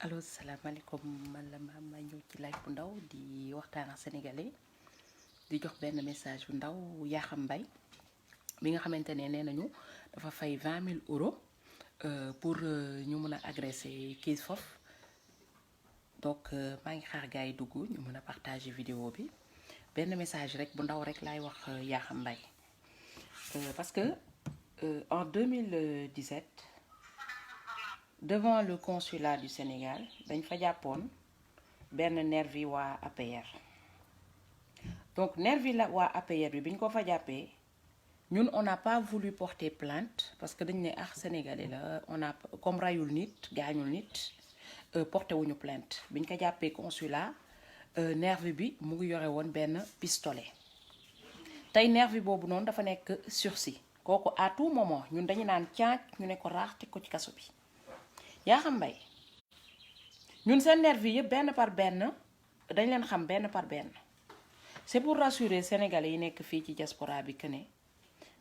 allo salaamaaleykum man la ma ñëw ci live bu ndaw di waxtaan ak sénégalais di jox benn message bu ndaw Yakham Mbaye bi nga xamante ne nee nañu dafa fay 20 000 euros pour ñu mën a agresser Kiss Fof donc maa ngi xaar gars yi dugg ñu mën a partager vidéo bi benn message rek bu ndaw rek laay wax Yakham Mbaye parce que en 2017 devant le consulat du Sénégal dañ fa jàppoon benn nervi waa APR donc nervi la waa APR bi biñ ko fa jàppee ñun on n'a pas voulu porter plainte parce que dañ ne sénégalais la on a comme rayul nit gaañul nit porté wuñu plainte biñ ko jàppee consulat nervi bi mu ngi yore woon benn pistolet tey nervi boobu noonu dafa nekk sursis kooku à tout moment ñun dañu naan caac ñu ne ko raax teg ko ci kaso bi Yakham Mbaye ñun seen nervi yëpp benn par benn dañ leen xam benn par benn c'est pour rassurer sénégalais yi nekk fii ci diaspora bi que ne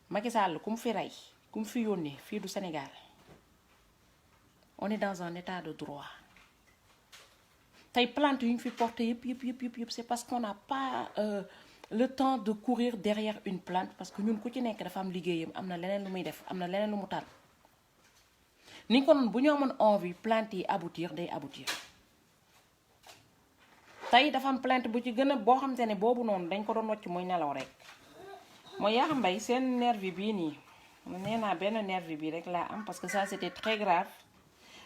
Macky Sall ku mu fi rey ku mu fi yónnee fii du Sénégal on est dans un état de droit tey plainte yu ñu fi porté yëpp c'est parce qu'on n'a pas le temps de courir derrière une plainte parce que ñun ku ci nekk dafa am liggéeyam am na leneen lu muy def am na leneen lu mu tal ni ko noonu bu ñu amoon envie plainte yi aboutir day aboutir tey dafa am plainte bu ci gën a boo xamante ne boobu noonu dañ ko doon wocc muy nelaw rek mooy Yakham Mbaye seen nervi bii nii nee naa benn nervi bi rek laa am parce que ça c'était très grave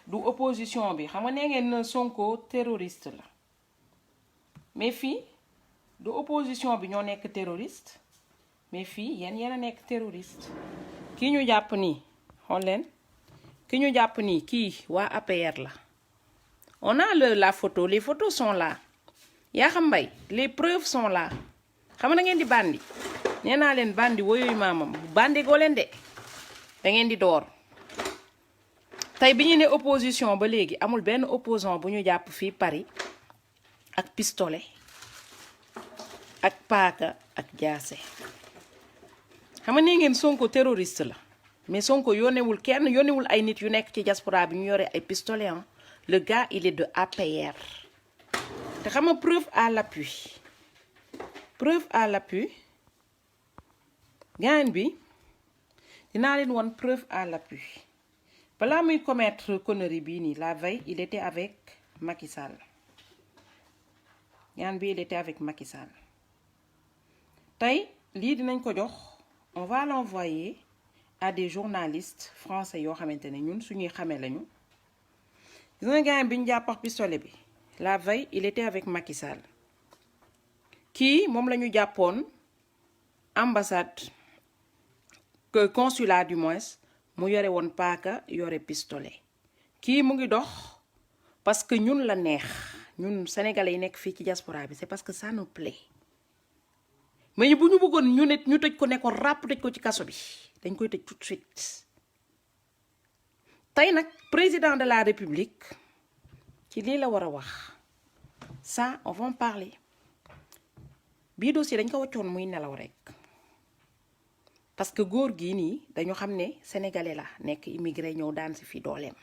du opposition bi xam nga nee ngeen Sonko terroriste la mais fii du opposition bi ñoo nekk terroriste mais fii yéen a nekk terroriste kii ñu jàpp nii xool leen ki ñu jàpp nii kii waa APR la on a la photo les photos sont là Yakham Mbaye les preuves sont là xam nga ngeen di bandi nee naa leen bandi woyooyu maamam bandi goo leen de da ngeen di door tey bi ñu ne opposition ba léegi amul benn opposant bu ñu jàpp fii Paris ak pistolet ak paaka ak jaase xam nga nee ngeen Sonko terroriste la mais Sonko yónnewul kenn yónnewul ay nit yu nekk ci diaspora bi ñu yore ay pistolet le gars il est de APR te xam nga preuve à l'appui gaan bi dinaa leen won preuve à l'appui balaa muy commettre connerie bii nii la veille il était avec Macky Sall gaan bi il était avec Macky Sall tey lii dinañ ko jox on va l'envoyer à des journalistes français yoo xamante ne ñun suñuy xamee lañu gis nga gars bi ñu jàppax pistolet bi la veille il était avec Macky Sall kii moom la ñu jàppoon ambassade consulat du moins mu yore woon paaka yore pistolet kii mu ngi dox parce que ñun la neex ñun sénégalais yi nekk fii ci diaspora bi c'est parce que ça nous plaît mais bu ñu bëggoon ñu nit ñu tëj ko ne ko ràpp tëj ko ci kaso bi dañ koy tëj tout de suite tey nag président de la république ci lii la war a wax ça on va en parler bii dossier dañ ko waccoon muy nelaw rek parce que góor gii nii dañu xam ne sénégalais la nekk immigré ñëw daan si fi dooleem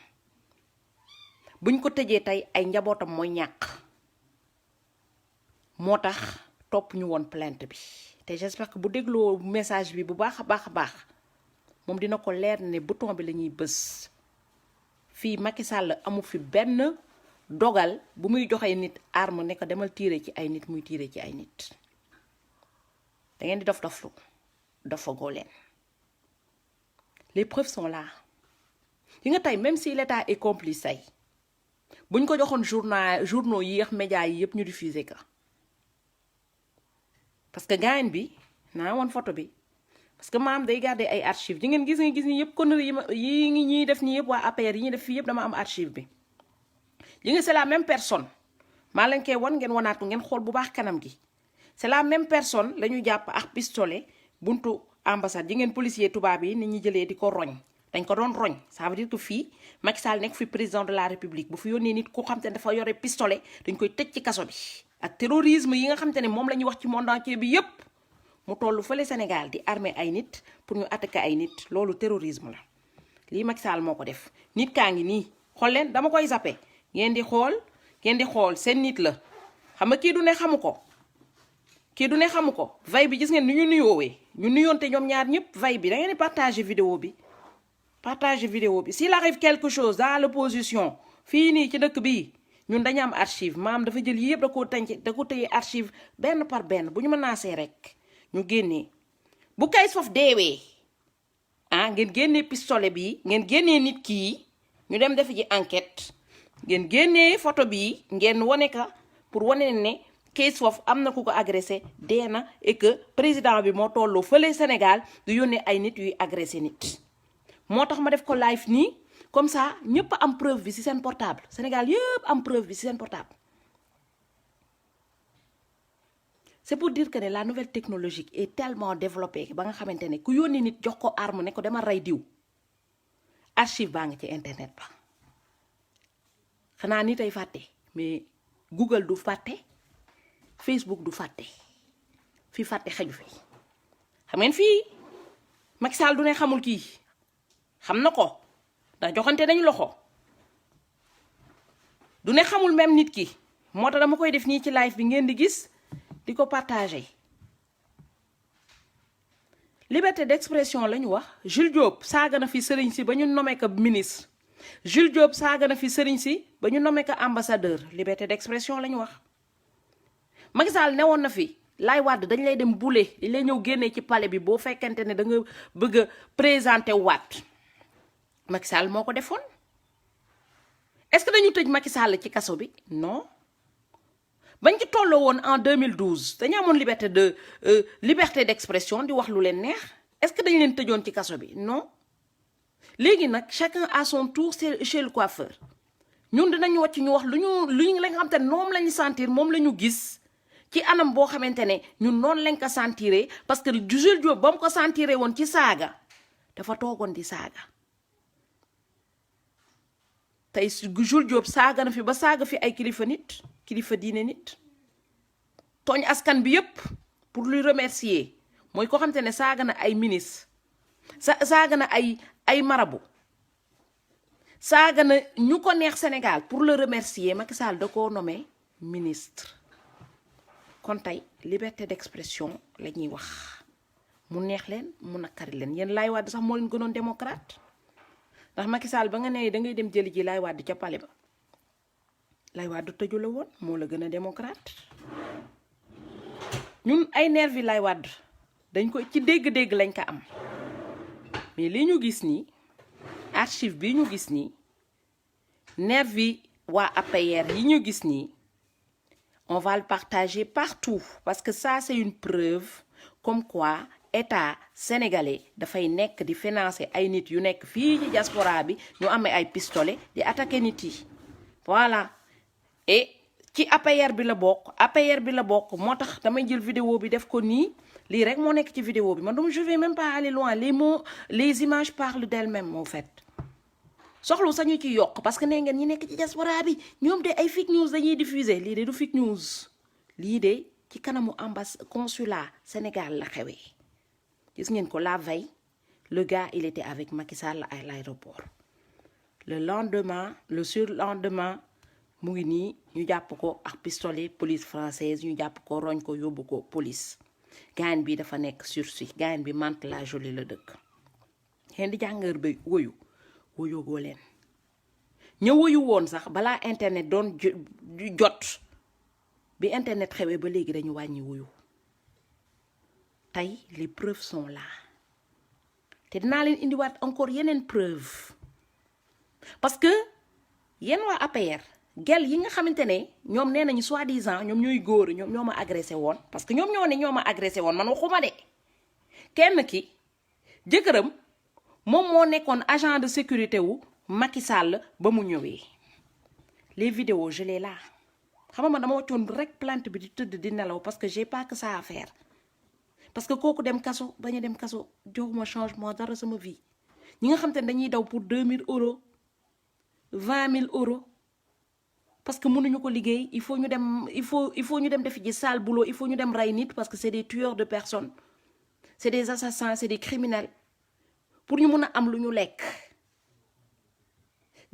buñ ko tëjee tey ay njabootam mooy ñàkk moo tax topp ñu woon plainte bi te j'espère que bu dégloo message bi bu baax a baax moom dina ko leer ne bouton bi la ñuy bës fii Macky Sall amu fi benn dogal bu muy joxee nit arme ne ko demal tiire ci ay nit muy tiire ci ay nit da ngeen di dafa goo leen les preuves sont là yi nga tey même si l'état est complice tey buñ ko joxoon journaux yi ak médias yi yëpp ñu diffuser ka parce que gaañ bi naa woon photo bi parce que maam day garder ay archives di ngeen gis ni yëpp conneries yi ngi ñuy def nii yëpp waa APR yi ñuy def fii yëpp dama am archive bi yi nga c'est la même personne maa leen koy won ngeen wanaat ko ngeen xool bu baax kanam gi c'est la même personne la ñu jàpp ak pistolet buntu ambassade yi ngeen policier tubaab yi ni ñuy jëlee di ko roñ dañ ko doon roñ ça veut dire que fii Macky Sall nekk fi président de la république bu fi yónnee nit ku xam te ne dafa yore pistolet dañ koy tëj ci kaso bi ak terrorisme yi nga xam te ne moom la ñuy wax ci monde entier bi yépp mu tollu fële Sénégal di armer ay nit pour ñu attaquer ay nit loolu terrorisme la lii Macky Sall moo ko def nit kaa ngi nii xool leen dama koy zappé ngeen di xool seen nit la xam nga kii du ne xamu ko vay bi gis ngeen ni ñu nuyoowee ñu nuyoonte ñoom ñaar ñëpp vay bi da ngeen di partager vidéo bi s'il arrive quelque chose dans l'opposition fii nii ci dëkk bii ñun dañu am archive maam dafa jël yëpp da ko tëye archive benn par benn bu ñu menacé rek ñu génnee bu kay foofu deewee ngeen génnee pistolet bi ngeen génnee nit kii ñu dem def ji enquête ngeen génnee photo bi ngeen wane ka pour wane ne case foofu am na ku ko agressé dee na et que président bi moo tolloo fële Sénégal du yónnee ay nit yuy agressé nit moo tax ma def ko live nii comme ça ñëpp am preuve bi ci seen portable Sénégal yëpp am preuve bi ci seen portable c'est pour dire que ne la nouvelle technologie est tellement développée ba nga xamante ne ku yónni nit jox ko arme ne ko dama rey diw archive baa ngi ci internet ba xanaa nit ay fàtte mais Google du fàtte Facebook du fàtte fii fàtte xaju fi xam ngeen fii Macky Sall du ne xamul kii xam na ko ndax joxante nañu loxo du ne xamul même nit ki moo tax dama koy def nii ci live bi ngeen di gis di ko partager liberté d'expression la ñu wax Jules Diop saaga na fi sëriñ si ba ñu nommé ko ministre Jules Diop saaga na fi sëriñ si ba ñu nommé ko ambassadeur liberté d'expression la ñu wax Macky Sall newoon na fi Laay Wàdd dañ lay dem bule dañ lay ñëw génnee ci palais bi boo fekkente ne da nga bëgg a présenter waat Macky Sall moo ko defoon est-ce que dañu tëj Macky Sall ci kaso bi non bañ ci tolloo woon en 2012 dañu amoon liberté d'expression di wax lu leen neex est-ce que dañ leen tëjoon ci kaso bi non léegi nag chacun à son tour chez le coiffeur ñun dinañu wàcc ñu wax lu ñu la nga xam te ne moom la ñu sentir moom la ñu gis ci anam boo xamante ne ñun noonu lañ ko sentiré parce que Jules Diop ba mu ko sentiré woon ci saaga dafa toogoon di saaga tey Jules Diop saaga na fi ba saaga fi ay kilifa diine nit tooñ askan bi yépp pour lui remercier mooy ko xamante ne saaga na ay ministre saaga na ay marabu saaga na ñu ko neex Sénégal pour le remercier Macky Sall da koo nommé ministre kon tey liberté d'expression la ñuy wax mu neex leen mu nakari leen yéen Laay Wàdd sax moo leen gënoon démocrate ndax Macky Sall ba nga ne da ngay dem jëli ji Laay Wàdd ca palais ba Laay Wàdd tëju la woon moo la gën a démocrate ñun ay nervi Laay Wàdd dañ ko ci dégg-dégg lañ ko am mais li ñu gis nii archive bi ñu gis nii nervi waa APR yi ñu gis nii on va le partager partout parce que ça c'est une preuve comme quoi état sénégalais dafay nekk di financer ay nit yu nekk fii ci diaspora bi ñu amee ay pistolet di attaquer nit yi voilà et ci APR bi la bokk moo tax damay jël vidéo bi def ko nii lii rek moo nekk ci vidéo bi man donc je vais même pas aller loin les images parlent d'elles-mêmes en fait soxlu sañu ci yokk parce que nee ngeen ñi nekk ci diaspora bi ñoom de ay fake news dañuy diffuser lii de du fake news lii de ci kanamu consulat Sénégal la xewee gis ngeen ko la veille le gars il était avec Macky Sall à l'aéroport le surlendemain mu ngi nii ñu jàpp ko ak pistolet police française ñu jàpp ko roñ ko yóbbu ko police gaañ bi dafa nekk sursis gaañ bi Mantes-la-Jolie la dëkk xeen di jàngar ba woyogoo leen ña woyu woon sax balaa internet doon jot bi internet xewee ba léegi dañu wàññi woyu tey les preuves sont là te dinaa leen indiwaat encore yeneen preuve parce que yéen waa APR gel yi nga xamante ne ñoom nee nañu soi-disant ñoom ñooy góor ñoom ñoo ma agressé woon parce que ñoom ñoo ne ñoo ma agressé woon man waxuma de kenn ki jëkkëram moom moo nekkoon agent de sécurité wu Macky Sall ba mu ñëwee les vidéos je les là xam nga dama waccoon rek plainte bi di tëdd di nelaw parce que j'ai pas que ça à faire parce que kooku dem kaso bañ a dem kaso joxuma changement dara sama vie ñi nga xam te ne dañuy daw pour 2000 euros 20 000 euros parce que mënuñu ko liggéey il faut ñu dem def ji sale boulot il faut ñu dem rey nit parce que c'est des tueurs de personnes c'est des assassins c'est des criminels pour ñu mun a am lu ñu lekk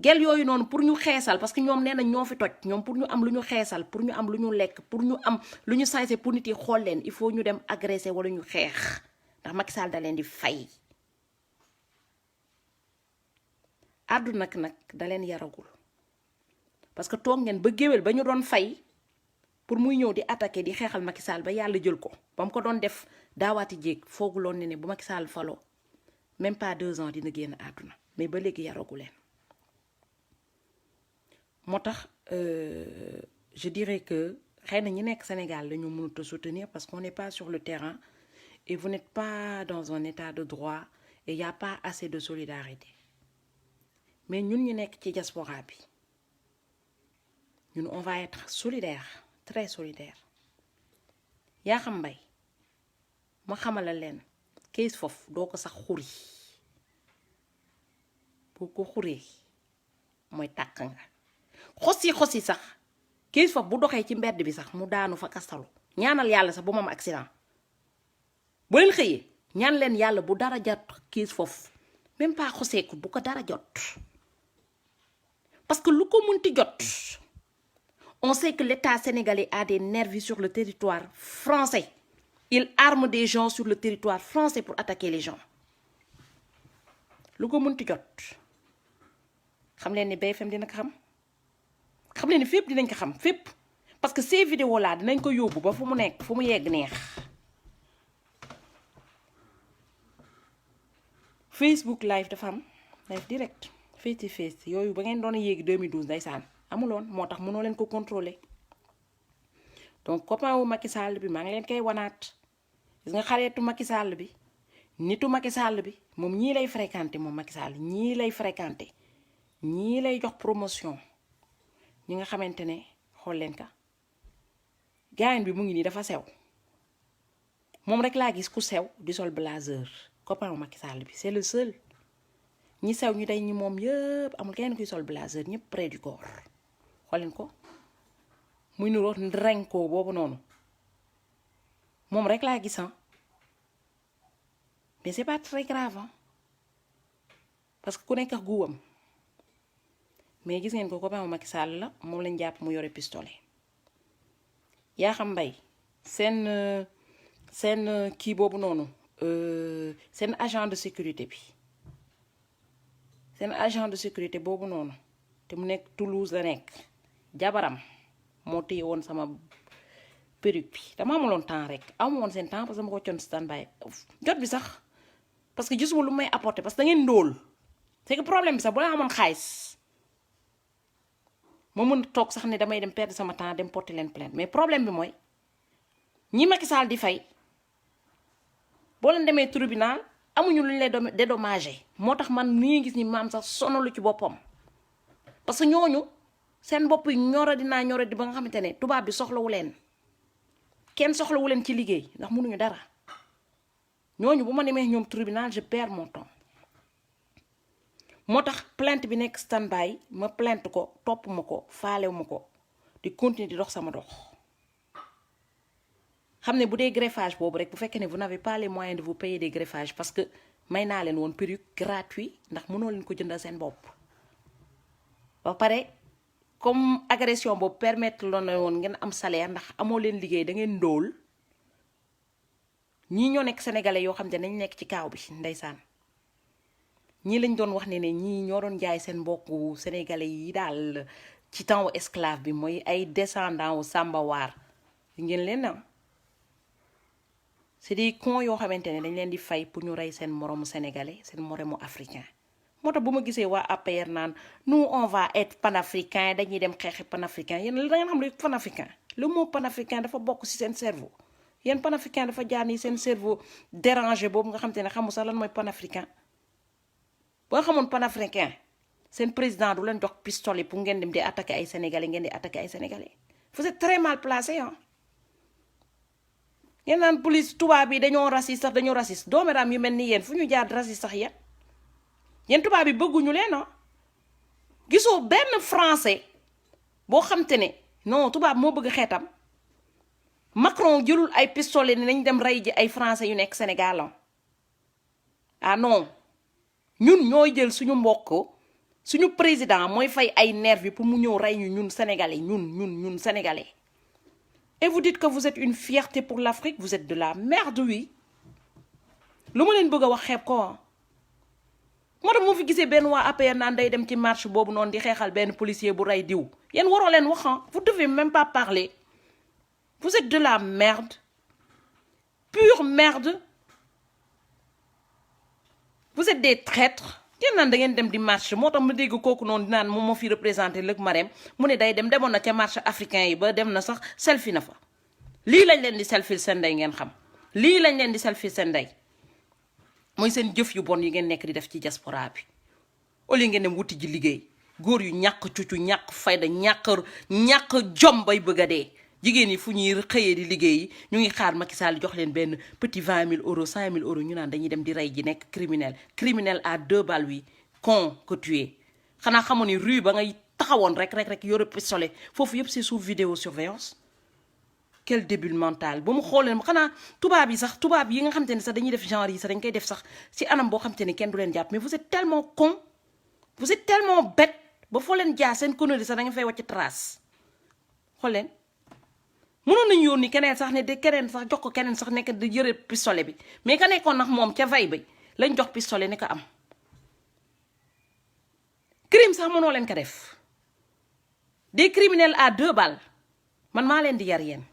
gel yooyu noonu pour ñu xeesal parce que ñoom nee na ñoo fi toj ñoom pour ñu am lu ñu xeesal pour ñu am lu ñu lekk pour ñu am lu ñu sañse pour nit yi xool leen il faut ñu dem agressé wala ñu xeex ndax Macky Sall da leen di fay àdduna nag da leen yaragul parce que toog ngeen ba géwél ba ñu doon fay pour muy ñëw di attaquer di xeexal Macky Sall ba yàlla jël ko ba mu ko doon def daawaati jéeg fooguloon ne bu Macky Sall faloo même pas 2 ans dina génn àdduna mais ba léegi yaragu leen moo tax je dirais que xëy na ñi nekk Sénégal la ñu mënut a soutenir parce qu'on n'est pas sur le terrain et vous n'êtes pas dans un état de droit et il y a pas assez de solidarité mais ñun ñu nekk ci diaspora bi ñun on va être solidaire très solidaire yaa xam mbay ma xamala leen kees foofu doo ko sax xuri boo ko xuree mooy tàkk nga xosi sax kees foofu bu doxee ci mbedd bi sax mu daanu fa kastalu ñaanal yàlla sax bu moom accident bu leen xëyee ñaan leen yàlla bu dara jot kees foofu même pas xoseeku bu ko dara jot parce que lu ko munti jot on sait que l'État sénégalais a des nervis sur le territoire français. Il arme des gens sur le territoire français pour attaquer les gens. Lu ko munti jot xam leen ni BFM dina ko xam leen ni fépp dinañ ko xam fépp parce que ces vidéos là dinañ ko yóbbu ba fu mu nekk fu mu yegg neex. Facebook live dafa am live direct face to face yooyu ba ngeen doon yéegi 2012 ndeysaan amuloon moo tax mënoo leen ko contrôler donc copain wu Macky Sall bi maa ngi leen koy wanaat gis nga xareetu Macky Sall bi nitu Macky Sall bi moom ñii lay fréquenter moom Macky Sall ñii lay fréquenter ñii lay jox promotion ñi nga xamante ne xool leen ka gaañ bi mu ngi nii dafa sew moom rek laa gis ku sew di sol blazer copain wu Macky Sall bi c'est le seul ñi sew ñu day ñi moom yëpp amul kenn kuy sol blazer ñëpp près du corps xooleen ko muy nuroo ndrenko boobu noonu moom rek laa gis mais c'est pas très grave parce que ku nekk ak guwam mais gis ngeen ko copain Macky Sall la moom lañ jàpp mu yore pistolet yaa xam mbay seen kii boobu noonu seen agent de sécurité bi seen agent de sécurité boobu noonu te mu nekk Toulouse la nekk jabaram moo téye woon sama perruque bi dama amuloon temps rek amu woon seen temps parce que dama ko con standby jot bi sax parce que gisuma lu may apporter parce que da ngeen ndóol c'est que problème bi sax bu la amoon xaalis ma mën toog sax ne damay dem perdre sama temps dem porter leen plainte mais problème bi mooy ñi Macky Sall di fay boo leen demee tribunal amuñu lu ñu lay dédommagé moo tax man nii gis ni maam sax sonalu ci boppam parce que ñooñu seen bopp yi ñoro di ba nga xamante ne tubaab bi soxlawu leen kenn soxlawu leen ci liggéey ndax mënuñu dara ñooñu bu ma demee ñoom tribunal je perds mon temps moo tax plainte bi nekk standby ma plainte ko topp ma ko faalewu ma ko di continuer di dox sama dox xam ne bu dee greffage boobu rek bu fekkee ne vous n'avez pas les moyens de vous payer des greffages parce que may naa leen woon perruque gratuit ndax mënoo leen ko jëndal seen bopp ba pare comme agression boobu permettre loon na woon ngeen am salaire ndax amoo leen liggéey da ngeen ndóol ñii ñoo nekk sénégalais yoo xam ne nañ nekk ci kaaw bi ndeysaan ñii lañ doon wax ne ñii ñoo doon jaay seen mbokku sénégalais yi daal ci temps wu esclave bi mooy ay descendant wu Samba War ngeen leen na c'est des cons yoo xamante ne dañ leen di fay pour ñu rey seen moromu sénégalais seen moromu africain moo tax bu ma gisee waa APR naan nous on va être panafricain dañuy dem xeexi panafricain yéen da ngeen xam lu panafricain le mot panafricain dafa bokk ci seen cerveau yéen panafricain dafa jaar ni seen cerveau dérangé boobu nga xamante ne xamu sax lan mooy panafricain boo nga xamoon panafricain seen président du leen jox pistolet pour ngeen dem di attaquer ay sénégalais ngeen di attaquer ay sénégalais vous êtes très mal placé ngeen naan police tubaab yi dañoo raciste sax dañoo raciste dooméram yu mel ni yéen fu ñu jaar raciste sax yéen tubaab yi bëgguñu leen gisoo benn français boo xamte ne non tubaab moo bëgg xeetam Macron jëlul ay pistolet ni nañ dem rey ji ay français yu nekk Sénégal ah non ñun ñooy jël suñu mbokk suñu président mooy fay ay nervi pour mu ñëw rey ñu ñun sénégalais ñun sénégalais. Et vous dites que vous êtes une fierté pour l'Afrique, vous êtes de la merde, oui. lu ma leen bëgg a wax xeeb ko moo tax moo fi gisee benn waa APR naan day dem ci marche boobu noonu di xeexal benn policier bu rey diw yéen waroo leen wax vous devez même pas parler vous êtes de la merde pure merde vous êtes des traîtres yéen naan da ngeen dem di marche moo tax ma dégg kooku noonu dinaan moom moo fi représenté lëg Marème mu ne day demoon na ca marche africain yi ba dem na sax selfie na fa lii lañ leen di selfie seen ndey ngeen xam lii lañ leen di selfie seen ndey mooy seen jëf yu bon yi ngeen nekk di def ci diaspora bi au lieu ngeen dem wuti ji liggéey góor yu ñàkk cucu ñàkk fayda ñàkk jom bay bëgg a dee jigéen yi fu ñuy xëyee di liggéey ñu ngi xaar Macky Sall jox leen benn petit 20 000 euros 5 000 euros ñu naan dañuy dem di rey ji nekk criminel à 2 balles oui con que tu es xanaa xamoon ni rue ba ngay taxawoon rek yore pistolet foofu yëpp c'est sous vidéosurveillance quel débile mental ba mu xoolee xanaa tubaab yi nga xam te ne sax dañuy def genre yi sax dañ koy def sax ci anam boo xam te ne kenn du leen jàpp mais vous êtes tellement con vous êtes tellement bête ba foo leen jaar seen connerie sax da nga fay wàcc trace xool leen mënoon nañu yónni keneen sax ne de keneen sax jox ko keneen sax nekk di yëre pistolet bi mais ka nekkoon nag moom ca vay bi lañ jox pistolet ne ko am crime sax mënoo leen ko def des criminels à 2 balles man maa leen di yar yéen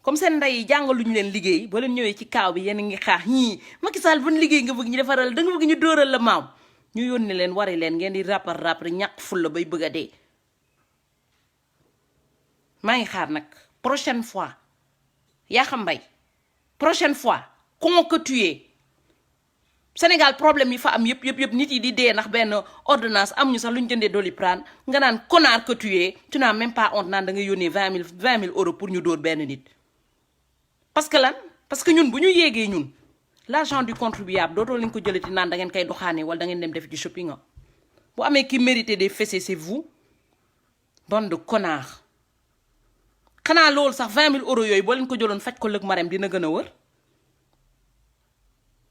comme seen ndey yi jàngaluñu leen liggéey ba leen ñëwee ci kaaw bi yéen a ngi xaax ñii Macky Sall ban liggéey nga bëgg ñu defaral da nga bëgg ñu dóoral la maaw ñu yónni leen wari leen ngeen di rappar ñàkk ful la bay bëgg a dee maa ngi xaar nag prochaine fois yaa xam mbay prochaine fois con que tu es Sénégal problème yi fa am yëpp nit yi di dee ndax benn ordonnance am ñu sax lu ñu jëndee Doliprane nga naan connard que tu es tu n'as même pas honte naan da nga yónnee 20 000 euros pour ñu dóor benn nit parce que lan parce que ñun bu ñu yéegee ñun l'argent du contribuable dootoo leen ko jëlati naan da ngeen koy doxaane wala da ngeen dem def ci shopping bu amee ki mérité des fessées c'est vous bande de connards xanaa loolu sax 20 000 euros yooyu boo leen ko jëloon faj ko lëg Marème dina gën a wër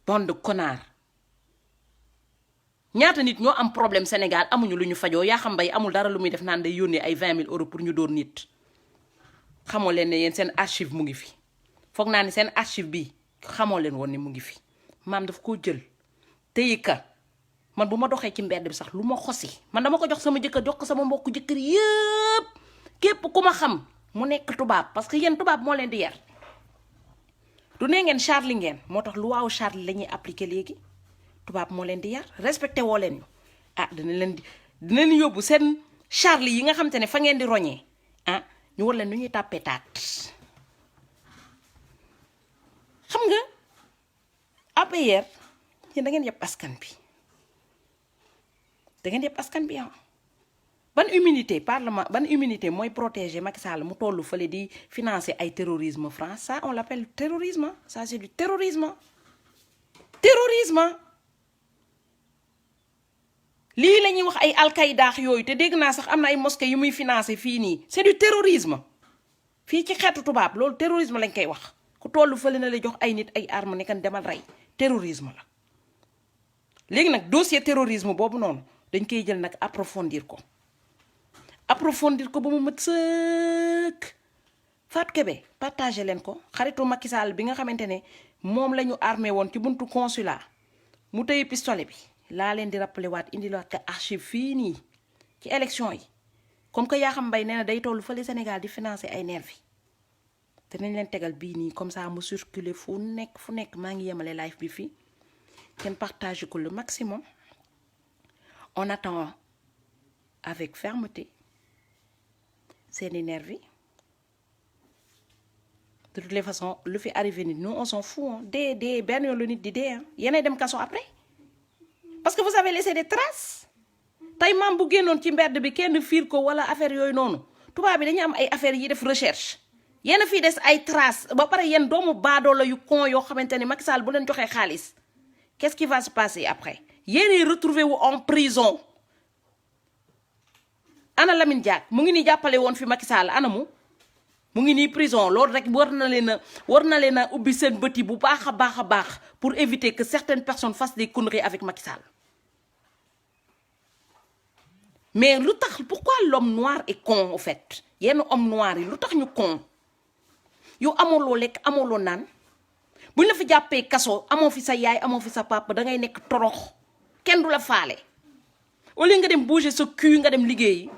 bande de connards ñaata nit ñoo am problème Sénégal amuñu lu ñu fajoo yaa xam mbay amul dara lu muy def naan day yónnee ay 20 000 euros pour ñu dóor nit xamoo leen ne yéen seen archive mu ngi fi foog naa ni seen archive bi xamoo leen woon ni mu ngi fi maam daf koo jël téye ka man bu ma doxee ci mbedd bi sax lu ma xosi man dama ko jox sama jëkkër jox ko sama mbokku jëkkër yëpp képp ku ma xam mu nekk tubaab parce que yéen tubaab moo leen di yar du nee ngeen Charlie ngeen moo tax lu waaw Charlie la ñuy appliquer léegi tubaab moo leen di yar respecté woo leen ñu ah dinañ yóbbu seen Charlie yi nga xam te ne fa ngeen di roñee ah ñu war leen nu ñuy tàppee taat xam nga APR yéen da ngeen yëpp askan bi ah ban immunité parlement ban immunité mooy protéger Macky Sall mu tollu fële di financer ay terrorisme France ça on l'appelle terrorisme ça c'est du terrorisme lii la ñuy wax ay Al-Qaïda yooyu te dégg naa sax am na ay mosquée yu muy financer fii nii c'est du terrorisme fii ci xeetu tubaab loolu terrorisme lañ koy wax ku tollu fële na la jox ay nit ay armes ne kan demal rey terrorisme la léegi nag dossier terrorisme boobu noonu dañ koy jël nag approfondir ko ba mu mat sëkk Fatou Kébé partagé leen ko xaritu Macky Sall bi nga xamante ne moom la ñu armé woon ci buntu consulat mu tëye pistolet bi laa leen di rappelé waat indi la ko archive fii nii ci élection yi comme que yaa xam mbay nee na day tollu fële Sénégal di financer ay nervi te nañ leen tegal bii nii comme ça mu circuler fu nekk maa ngi yemale live bi fii kenn partagé ko le maximum on attend avec fermeté seeni nervi de toutes les façons lu fi arrivé nit nous on s'en fout dee benn yoon la nit di dee yéenay dem kaso après parce que vous avez laissé des traces tey maam bu génnoon ci mbedd bi kenn fiir ko wala affaire yooyu noonu tubaab bi dañu am ay affaires yi def recherche yéen a fii des ay traces ba pare yéen doomu baadoola yu con yoo xamante ne Macky Sall bu leen joxee xaalis qu'est-ce qui va se passer après yéenay retrouvé wu en prison ana Lamine Diack mu ngi nii jàppale woon fi Macky Sall ana mu ngi nii prison loolu rek war na leen a ubbi seen bët yi bu baax a baax pour éviter que certaines personnes fassent des conneries avec Macky Sall mais lu tax pourquoi l'homme noir est con au fait yenn homme noir yi lu tax ñu con yow amooloo lekk amooloo naan buñ la fi jàppee kaso amoo fi sa yaay amoo fi sa papa da ngay nekk torox kenn du la faale au lieu nga dem bouger sa cul nga dem liggéeyi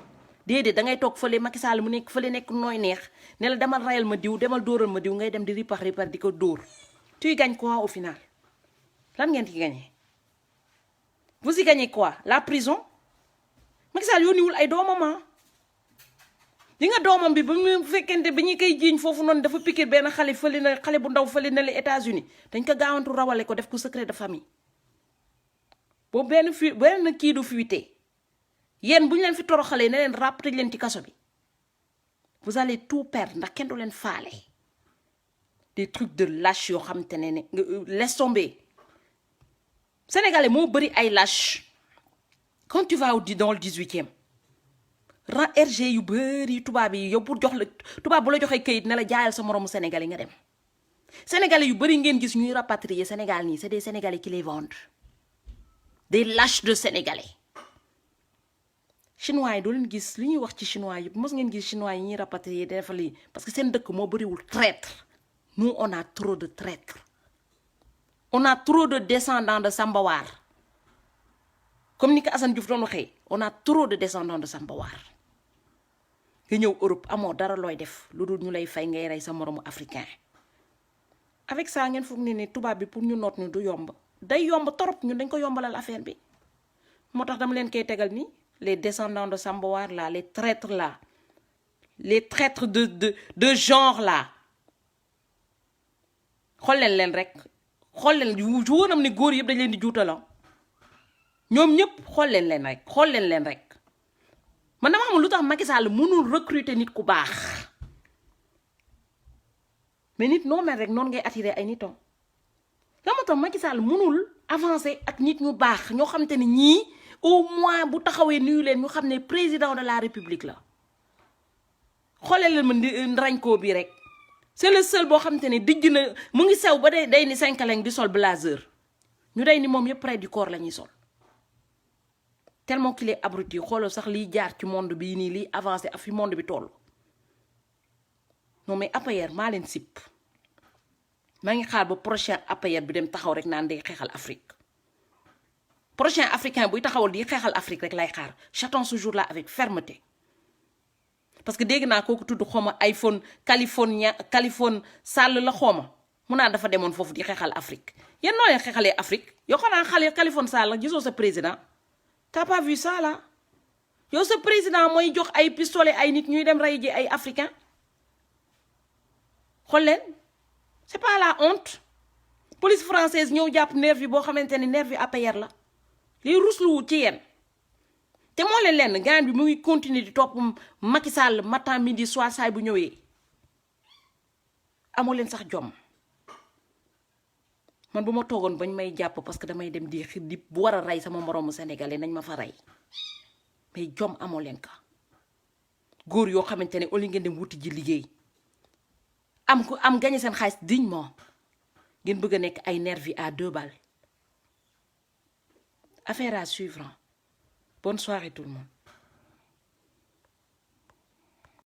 déedéet da ngay toog fële Macky Sall mu nekk fële nekk nooy neex ne la demal rayal ma diw demal dóoral ma diw ngay dem di ripax di ko dóor tu gagnes quoi au final lan ngeen ci gagné vous y gagnez quoi la prison Macky Sall yónniwul ay doomam li nga doomam bi ba mu fekkente bi ñu koy jiiñ foofu noonu dafa piquer benn xale fële na xale bu ndaw fële na les États-Unis dañ ko gaawantu rawale ko def ko secret de famille boobu benn kii du fuité yéen bu ñu leen fi toroxalee ne leen ràpp tëj leen ci kaso bi vous allez tout perdre ndax kenn du leen faale des trucs de lâche yoo xam te ne laisse tomber sénégalais moo bëri ay lâche quand tu vas dans le 18e rang RG yu bëri tubaab yi yow pour jox la tubaab bu la joxee kayit ne la jaayal sa moromu sénégalais nga dem sénégalais yu bëri ngeen gis ñuy rapatrier Sénégal nii c'est des sénégalais qui les vendent des lâches de sénégalais chinois yi doo leen gis li ñuy wax ci chinois yi mos ngeen gis chinois yi ñuy rapatrier dafa lii parce que seen dëkk moo bëriwul traître nous on a trop de traîtres on a trop de descendants de Sambawar comme ni ko Assane Diouf doon waxee on a trop de descendants de Sambawar nga ñëw Europe amoo dara looy def lu dul ñu lay fay ngay rey sa moromu africain avec ça ngeen foog ne tubaab bi pour ñu noot ñu du yomb day yomb torop ñun dañ ko yombalal affaire bi moo tax dama leen koy tegal ni les descendants de Sambawar là les traîtres là les traîtres de genre là xool leen rek xool leen wóoram ni góor yëpp dañ leen di juutala ñoom ñëpp xool leen rek man dama xamul lu tax Macky Sall mënul recruter nit ku baax mais nit noo mel rek noonu ngay attirer ay nitam la moo tax Macky Sall mënul avancer ak nit ñu baax ñoo xam te ne ñii au moins bu taxawee nuyu leen ñu xam ne président de la république la xoolee leen ma Ndranko bi rek c'est le seul boo xam te ne dijj na mu ngi sew ba day ni Cinkeleng di sol blazer ñu day ni moom yëpp près du corps la ñuy sol tellement qu'il est abruti xoolal sax liy jaar ci monde bi nii liy avancé ak fi monde bi toll non mais APR maa leen sipp maa ngi xaar ba prochain APR bi dem taxaw rek naan day xeexal Afrique prochain africain buy taxawal di xeexal Afrique rek lay xaar j'attends ce jour là avec fermeté parce que dégg naa kooku tudd xawma Californie Sall la xawma mu naa dafa demoon foofu di xeexal Afrique yéen noo leen xeexalee Afrique yow xanaa Californie Sall la gisoo sa président t'as pas vu ça là yow sa président mooy jox ay pistolet ay nit ñuy dem rey ji ay africain xool leen c'est pas la honte police française ñëw jàpp nervi boo xamante ne nervi APR la liy rusluwut ci yéen te moo leen lenn gaan bi mu ngi continuer di topp Macky Sall matin midi soir saay bu ñëwee amoo leen sax jom man bu ma toogoon bañ may jàpp parce que damay dem di bu war a rey sama moroomu sénégalais nañ ma fa rey mais jom amoo leen ka góor yoo xamante ne au lieu ngeen dem wuti ji liggéey am gagné seen xaalis dignement ngeen bëgg a nekk ay nervi à 2 balles affaire à suivre. Bonne soirée tout le monde.